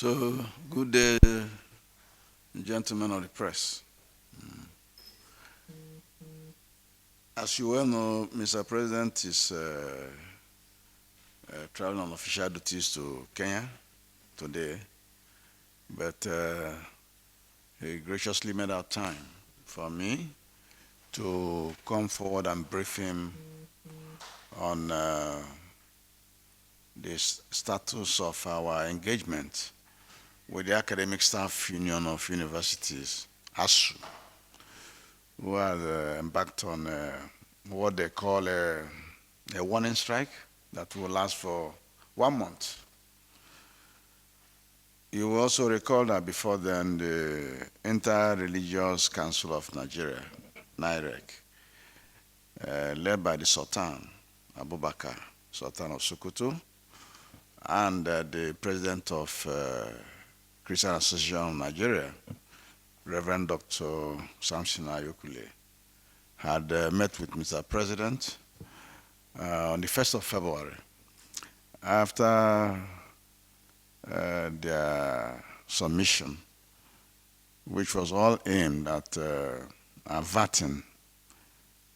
So, good day, gentlemen of the press. As you well know, Mr. President is traveling on official duties to Kenya today, but he graciously made out time for me to come forward and brief him on the status of our engagement with the Academic Staff Union of Universities, ASUU, who have embarked on what they call a warning strike that will last for 1 month. You will also recall that before then, the Inter-Religious Council of Nigeria, NIREC, led by the Sultan, Abubakar, Sultan of Sokoto, and the President of Christian Association of Nigeria, Reverend Dr. Samson Ayokule, had met with Mr. President on the 1st of February after their submission, which was all aimed at averting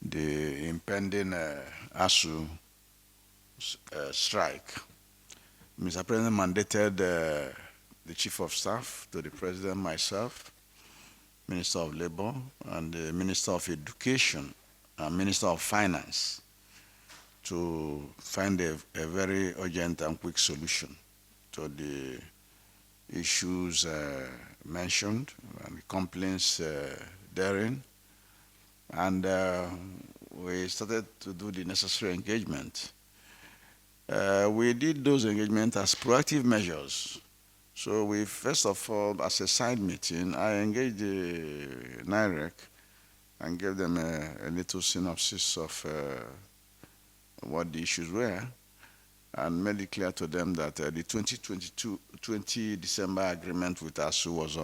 the impending ASUU strike. Mr. President mandated the Chief of Staff to the President, myself, Minister of Labor, and the Minister of Education and Minister of Finance to find a very urgent and quick solution to the issues mentioned and the complaints therein. And we started to do the necessary engagement. We did those engagements as proactive measures. So we, first of all, as a side meeting, I engaged the NIREC and gave them a little synopsis of what the issues were, and made it clear to them that the 20 December agreement with ASUU was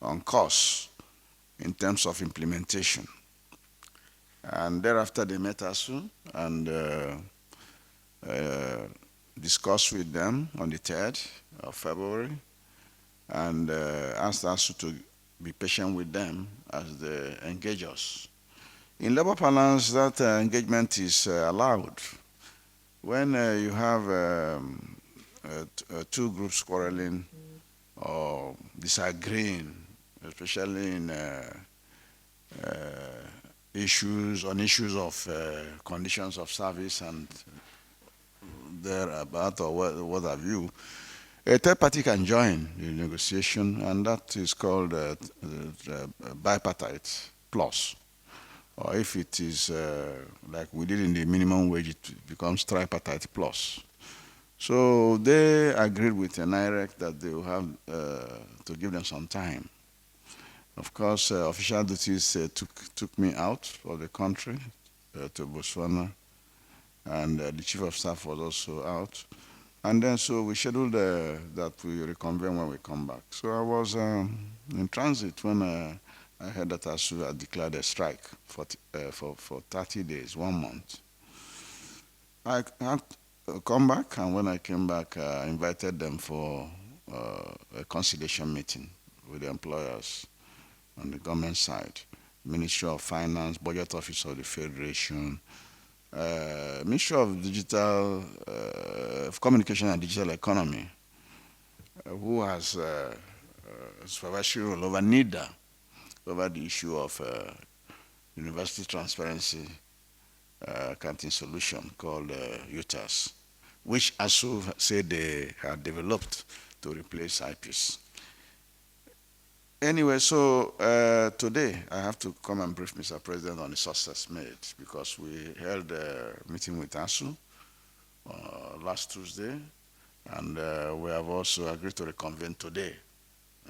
on course in terms of implementation. And thereafter they met ASUU and discussed with them on the 3rd of February and asked ASUU to be patient with them as they engage us. In labor parlance, that engagement is allowed. When you have two groups quarreling or disagreeing, especially in issues of conditions of service and thereabout or what have you, a third party can join the negotiation, and that is called bipartite plus. Or if it is like we did in the minimum wage, it becomes tripartite plus. So they agreed with the NIREC that they will have to give them some time. Of course, official duties took me out of the country to Botswana, and the Chief of Staff was also out. And then so we scheduled that we reconvene when we come back. So I was in transit when I heard that ASUU had declared a strike for 30 days, 1 month. I had come back, and when I came back, I invited them for a conciliation meeting with the employers on the government side, Ministry of Finance, Budget Office of the Federation, Ministry of Digital Communication and Digital Economy, who has supervisory role over NIDA, over the issue of University Transparency Accounting Solution called UTAS, which ASUU said they had developed to replace IPs. Anyway, so today I have to come and brief Mr. President on the success made, because we held a meeting with ASUU last Tuesday, and we have also agreed to reconvene today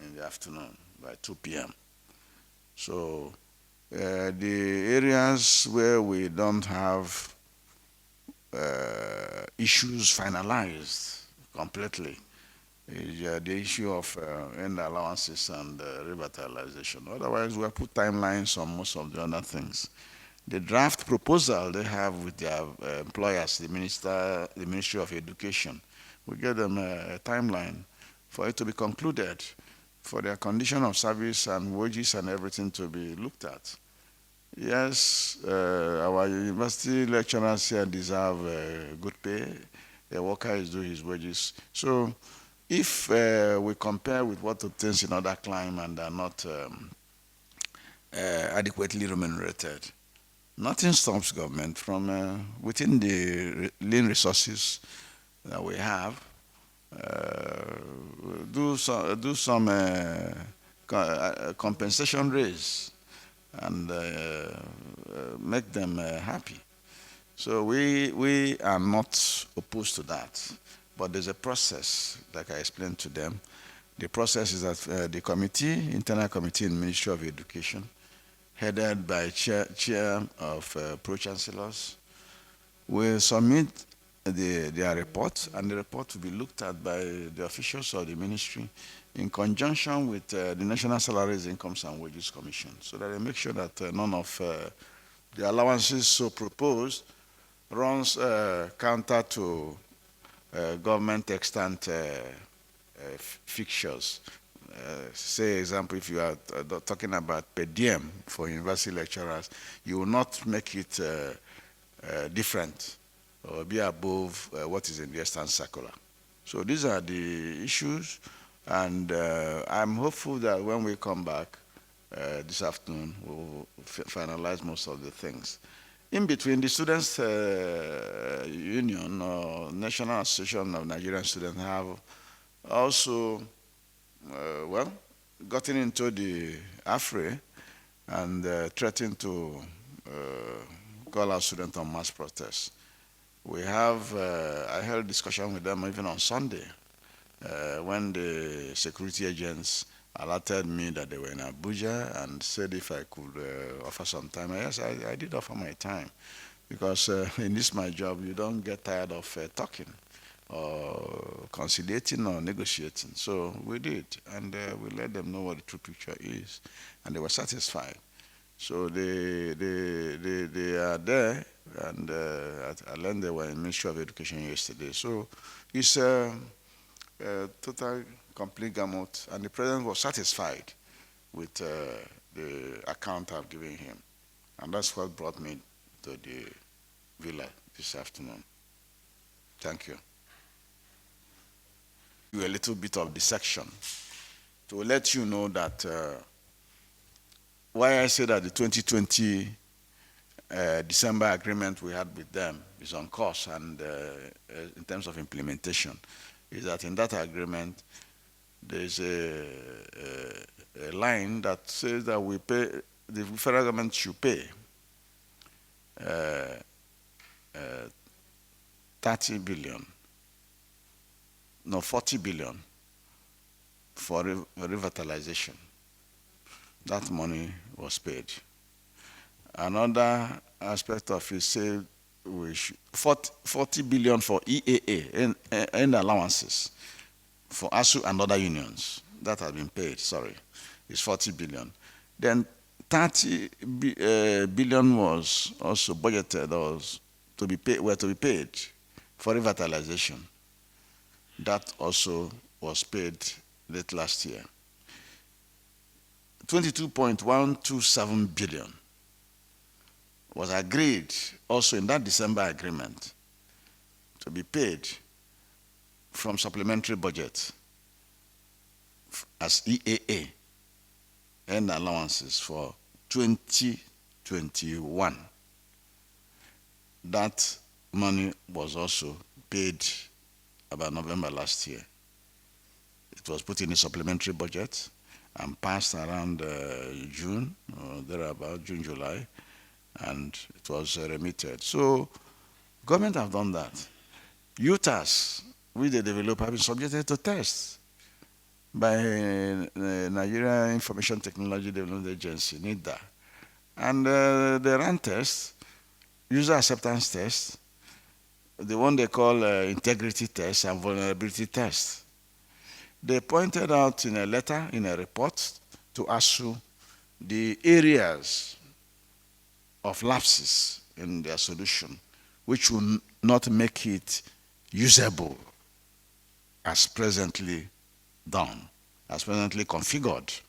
in the afternoon by 2 p.m. So the areas where we don't have issues finalized completely is the issue of end allowances and revitalization. Otherwise, we have put timelines on most of the other things. The draft proposal they have with their employers, the Ministry of Education, we gave them a timeline for it to be concluded, for their condition of service and wages and everything to be looked at. Yes, our university lecturers here deserve good pay. A worker is due his wages. So if we compare with what obtains in other climes and are not adequately remunerated, nothing stops government from within the lean resources that we have do some compensation raise and make them happy. So we are not opposed to that, but there's a process, like I explained to them. The process is that the committee, internal committee in Ministry of Education, headed by chair of pro-chancellors, will submit their report, and the report will be looked at by the officials of the ministry in conjunction with the National Salaries, Incomes and Wages Commission, so that they make sure that none of the allowances so proposed runs counter to government extant fixtures. Say, example, if you are talking about per diem for university lecturers, you will not make it different or be above what is in the Eastern Circular. So these are the issues, and I'm hopeful that when we come back this afternoon, we'll finalize most of the things. In between, the Students' Union or National Association of Nigerian Students have also, gotten into the affray and threatened to call our students on mass protests. We have, I held discussion with them even on Sunday when the security agents alerted me that they were in Abuja and said if I could offer some time. Yes, I did offer my time, because in this my job, you don't get tired of talking or conciliating or negotiating. So we did, and we let them know what the true picture is, and they were satisfied. So they are there, and I learned they were in Ministry of Education yesterday. So it's a total, complete gamut, and the president was satisfied with the account I've given him. And that's what brought me to the villa this afternoon. Thank you. A little bit of dissection to let you know that why I say that the 2020 December agreement we had with them is on course, and in terms of implementation, is that in that agreement there's a line that says that we pay, the federal government should pay 30 billion, no, 40 billion for revitalization. That money was paid. Another aspect of it said we should 40 billion for EAA and allowances for ASUU and other unions. That has been paid, sorry. It's 40 billion. Then 30 billion was also budgeted to be paid for revitalization. That also was paid late last year. 22.127 billion was agreed also in that December agreement to be paid from supplementary budget as EAA and allowances for 2021. That money was also paid about November last year. It was put in a supplementary budget and passed around June, or thereabout, June, July, and it was remitted. So government have done that. UTAS, which they develop, have been subjected to tests by Nigeria Information Technology Development Agency, NIDA. And they ran tests, user acceptance tests, the one they call integrity tests and vulnerability tests. They pointed out in a letter, in a report to ASUU, the areas of lapses in their solution, which will not make it usable as presently done, as presently configured.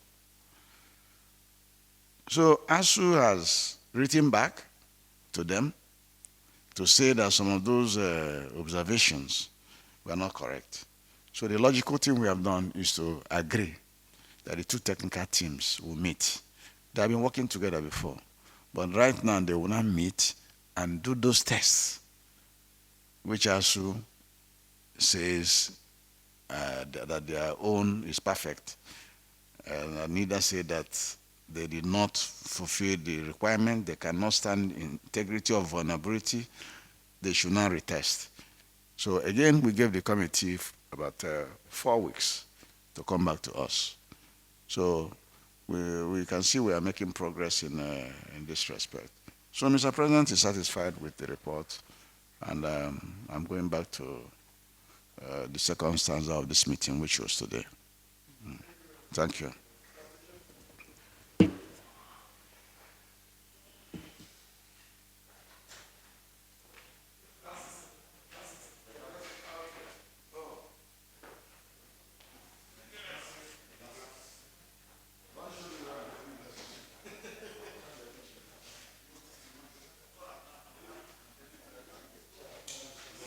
So ASUU has written back to them to say that some of those observations were not correct. So the logical thing we have done is to agree that the two technical teams will meet. They have been working together before, but right now they will not meet and do those tests, which ASUU says that their own is perfect. And neither say that they did not fulfill the requirement, they cannot stand in integrity or vulnerability, they should not retest. So again, we gave the committee about 4 weeks to come back to us. So we can see we are making progress in this respect. So Mr. President is satisfied with the report, and I'm going back to the second stanza of this meeting, which was today. Thank you.